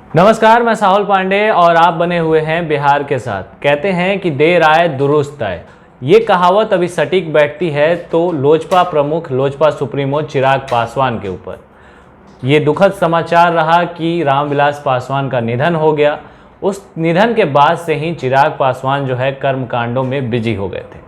नमस्कार, मैं साहुल पांडे और आप बने हुए हैं बिहार के साथ। कहते हैं कि देर आए दुरुस्त आए। ये कहावत अभी सटीक बैठती है तो लोजपा प्रमुख, लोजपा सुप्रीमो चिराग पासवान के ऊपर। ये दुखद समाचार रहा कि रामविलास पासवान का निधन हो गया। उस निधन के बाद से ही चिराग पासवान जो है कर्मकांडों में बिजी हो गए थे।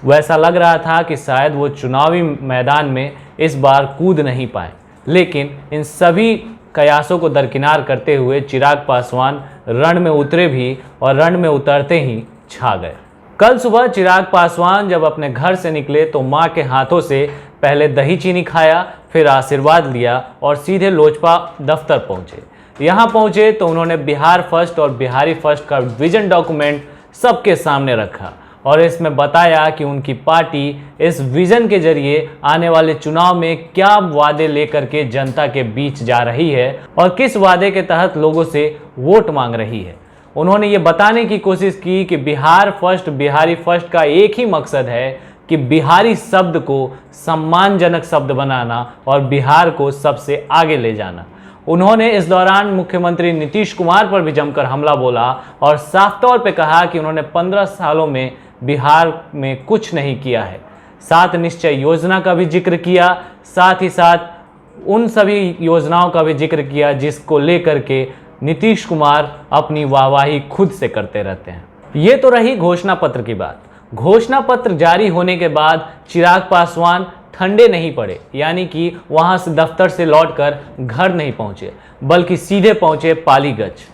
वैसा लग रहा था कि शायद वो चुनावी मैदान में इस बार कूद नहीं पाए, लेकिन इन सभी कयासों को दरकिनार करते हुए चिराग पासवान रण में उतरे भी और रण में उतरते ही छा गए। कल सुबह चिराग पासवान जब अपने घर से निकले तो मां के हाथों से पहले दही चीनी खाया, फिर आशीर्वाद लिया और सीधे लोजपा दफ्तर पहुंचे। यहां पहुंचे तो उन्होंने बिहार फर्स्ट और बिहारी फर्स्ट का विजन डॉक्यूमेंट सबके सामने रखा और इसमें बताया कि उनकी पार्टी इस विजन के जरिए आने वाले चुनाव में क्या वादे लेकर के जनता के बीच जा रही है और किस वादे के तहत लोगों से वोट मांग रही है। उन्होंने ये बताने की कोशिश की कि बिहार फर्स्ट, बिहारी फर्स्ट का एक ही मकसद है कि बिहारी शब्द को सम्मानजनक शब्द बनाना और बिहार को सबसे आगे ले जाना। उन्होंने इस दौरान मुख्यमंत्री नीतीश कुमार पर भी जमकर हमला बोला और साफ तौर पे कहा कि उन्होंने 15 सालों में बिहार में कुछ नहीं किया है। 7 निश्चय योजना का भी जिक्र किया, साथ ही साथ उन सभी योजनाओं का भी जिक्र किया जिसको लेकर के नीतीश कुमार अपनी वाहवाही खुद से करते रहते हैं। ये तो रही घोषणा पत्र की बात। घोषणा पत्र जारी होने के बाद चिराग पासवान ठंडे नहीं पड़े, यानी कि वहां से दफ्तर से लौटकर घर नहीं पहुंचे, बल्कि सीधे पहुंचे पालीगंज।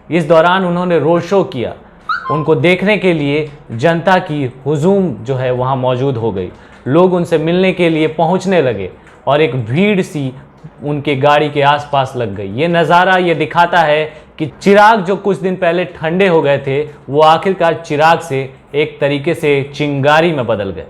इस दौरान उन्होंने रोड शो किया। उनको देखने के लिए जनता की हुजूम जो है वहां मौजूद हो गई। लोग उनसे मिलने के लिए पहुंचने लगे और एक भीड़ सी उनके गाड़ी के आसपास लग गई। ये नज़ारा ये दिखाता है कि चिराग जो कुछ दिन पहले ठंडे हो गए थे वो आखिरकार चिराग से एक तरीके से चिंगारी में बदल गए।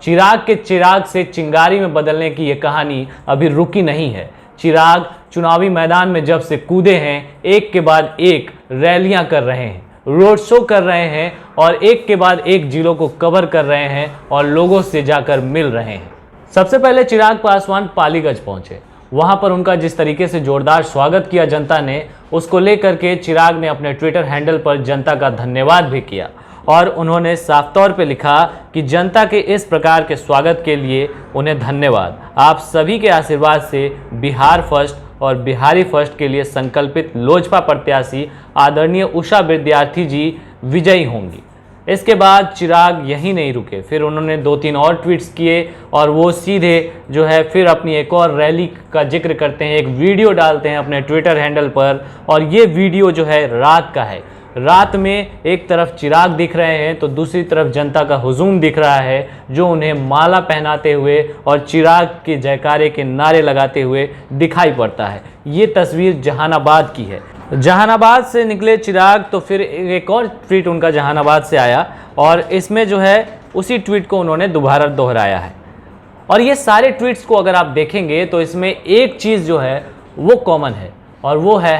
चिराग के चिराग से चिंगारी में बदलने की ये कहानी अभी रुकी नहीं है। चिराग चुनावी मैदान में जब से कूदे हैं, एक के बाद एक रैलियां कर रहे हैं, रोड शो कर रहे हैं और एक के बाद एक जिलों को कवर कर रहे हैं और लोगों से जाकर मिल रहे हैं। सबसे पहले चिराग पासवान पालीगंज पहुंचे। वहां पर उनका जिस तरीके से जोरदार स्वागत किया जनता ने, उसको लेकर के चिराग ने अपने ट्विटर हैंडल पर जनता का धन्यवाद भी किया और उन्होंने साफ तौर पे लिखा कि जनता के इस प्रकार के स्वागत के लिए उन्हें धन्यवाद। आप सभी के आशीर्वाद से बिहार फर्स्ट और बिहारी फर्स्ट के लिए संकल्पित लोजपा प्रत्याशी आदरणीय उषा विद्यार्थी जी विजयी होंगी। इसके बाद चिराग यहीं नहीं रुके, फिर उन्होंने 2-3 और ट्वीट्स किए और वो सीधे जो है फिर अपनी एक और रैली का जिक्र करते हैं, एक वीडियो डालते हैं अपने ट्विटर हैंडल पर और ये वीडियो जो है रात का है। रात में एक तरफ चिराग दिख रहे हैं तो दूसरी तरफ जनता का हुजूम दिख रहा है जो उन्हें माला पहनाते हुए और चिराग के जयकारे के नारे लगाते हुए दिखाई पड़ता है। ये तस्वीर जहानाबाद की है। जहानाबाद से निकले चिराग तो फिर एक और ट्वीट उनका जहानाबाद से आया और इसमें जो है उसी ट्वीट को उन्होंने दोबारा दोहराया है। और ये सारे ट्वीट्स को अगर आप देखेंगे तो इसमें एक चीज़ जो है वो कॉमन है और वो है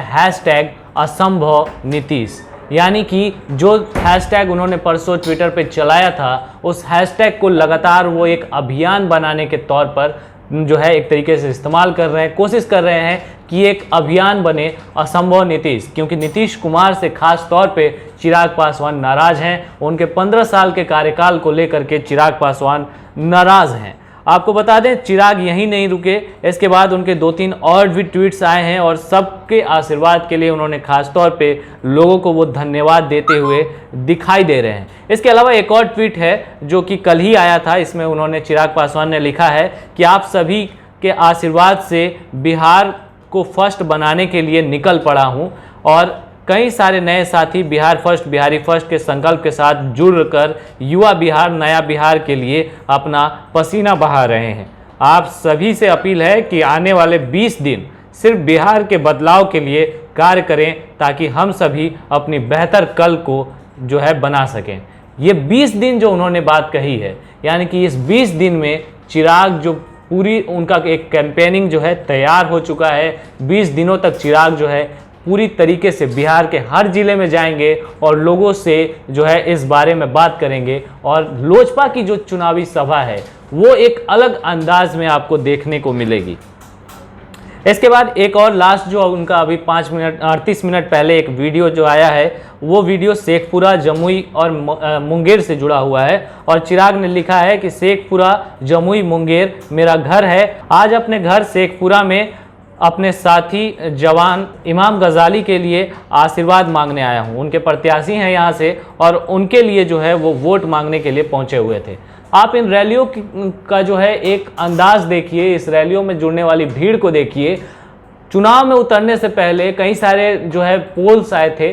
#असंभव नीतीश। यानी कि जो हैशटैग उन्होंने परसों ट्विटर पे चलाया था, उस हैशटैग को लगातार वो एक अभियान बनाने के तौर पर जो है एक तरीके से इस्तेमाल कर रहे हैं, कोशिश कर रहे हैं कि एक अभियान बने असंभव नीतीश। क्योंकि नीतीश कुमार से खास तौर पे चिराग पासवान नाराज़ हैं। उनके 15 साल के कार्यकाल को लेकर के चिराग पासवान नाराज़ हैं। आपको बता दें चिराग यहीं नहीं रुके, इसके बाद उनके 2-3 और भी ट्वीट्स आए हैं और सबके आशीर्वाद के लिए उन्होंने खास तौर पे लोगों को वो धन्यवाद देते हुए दिखाई दे रहे हैं। इसके अलावा एक और ट्वीट है जो कि कल ही आया था। इसमें उन्होंने चिराग पासवान ने लिखा है कि आप सभी के आशीर्वाद से बिहार को फर्स्ट बनाने के लिए निकल पड़ा हूँ और कई सारे नए साथी बिहार फर्स्ट, बिहारी फर्स्ट के संकल्प के साथ जुड़कर युवा बिहार, नया बिहार के लिए अपना पसीना बहा रहे हैं। आप सभी से अपील है कि आने वाले 20 दिन सिर्फ बिहार के बदलाव के लिए कार्य करें ताकि हम सभी अपनी बेहतर कल को जो है बना सकें। ये 20 दिन जो उन्होंने बात कही है, यानी कि इस 20 दिन में चिराग जो पूरी उनका एक कैंपेनिंग जो है तैयार हो चुका है। 20 दिनों तक चिराग जो है पूरी तरीके से बिहार के हर जिले में जाएंगे और लोगों से जो है इस बारे में बात करेंगे और लोजपा की जो चुनावी सभा है वो एक अलग अंदाज में आपको देखने को मिलेगी। इसके बाद एक और लास्ट जो उनका अभी 38 मिनट पहले एक वीडियो जो आया है, वो वीडियो शेखपुरा, जमुई और मुंगेर से जुड़ा हुआ है। और चिराग ने लिखा है कि शेखपुरा, जमुई, मुंगेर मेरा घर है। आज अपने घर शेखपुरा में अपने साथी जवान इमाम गजाली के लिए आशीर्वाद मांगने आया हूँ। उनके प्रत्याशी हैं यहाँ से और उनके लिए जो है वो वोट मांगने के लिए पहुँचे हुए थे। आप इन रैलियों का जो है एक अंदाज देखिए, इस रैलियों में जुड़ने वाली भीड़ को देखिए। चुनाव में उतरने से पहले कई सारे जो है पोल्स आए थे,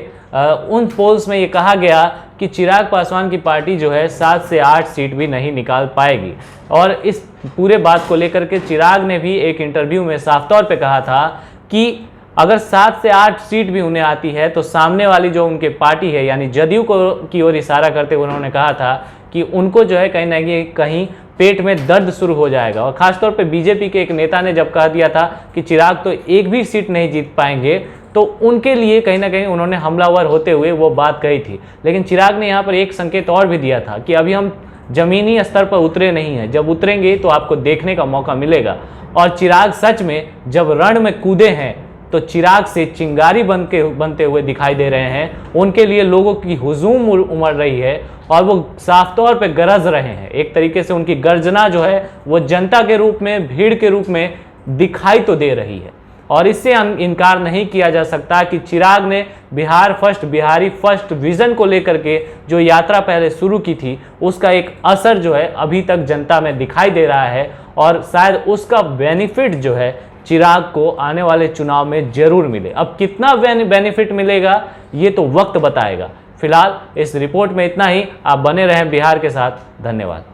उन पोल्स में ये कहा गया कि चिराग पासवान की पार्टी जो है 7 से 8 सीट भी नहीं निकाल पाएगी। और इस पूरे बात को लेकर के चिराग ने भी एक इंटरव्यू में साफ तौर पे कहा था कि अगर 7 से 8 सीट भी उन्हें आती है तो सामने वाली जो उनके पार्टी है यानी जदयू को की ओर इशारा करते हुए उन्होंने कहा था कि उनको जो है कहीं ना कहीं पेट में दर्द शुरू हो जाएगा। और खासतौर पे बीजेपी के एक नेता ने जब कह दिया था कि चिराग तो एक भी सीट नहीं जीत पाएंगे, तो उनके लिए कहीं ना कहीं उन्होंने हमलावर होते हुए वो बात कही थी। लेकिन चिराग ने यहाँ पर एक संकेत और भी दिया था कि अभी हम जमीनी स्तर पर उतरे नहीं हैं, जब उतरेंगे तो आपको देखने का मौका मिलेगा। और चिराग सच में जब रण में कूदे हैं तो चिराग से चिंगारी बनते हुए दिखाई दे रहे हैं। उनके लिए लोगों की हुजूम उमड़ रही है और वो साफ तौर पे गरज रहे हैं। एक तरीके से उनकी गर्जना जो है वो जनता के रूप में, भीड़ के रूप में दिखाई तो दे रही है। और इससे इनकार नहीं किया जा सकता कि चिराग ने Bihar first, Bihari first vision को लेकर के जो यात्रा पहले शुरू की थी, उसका एक असर जो है अभी तक जनता में दिखाई दे रहा है। और शायद उसका बेनिफिट जो है चिराग को आने वाले चुनाव में जरूर मिले। अब कितना बेनिफिट मिलेगा ये तो वक्त बताएगा। फिलहाल इस रिपोर्ट में इतना ही। आप बने रहें बिहार के साथ। धन्यवाद।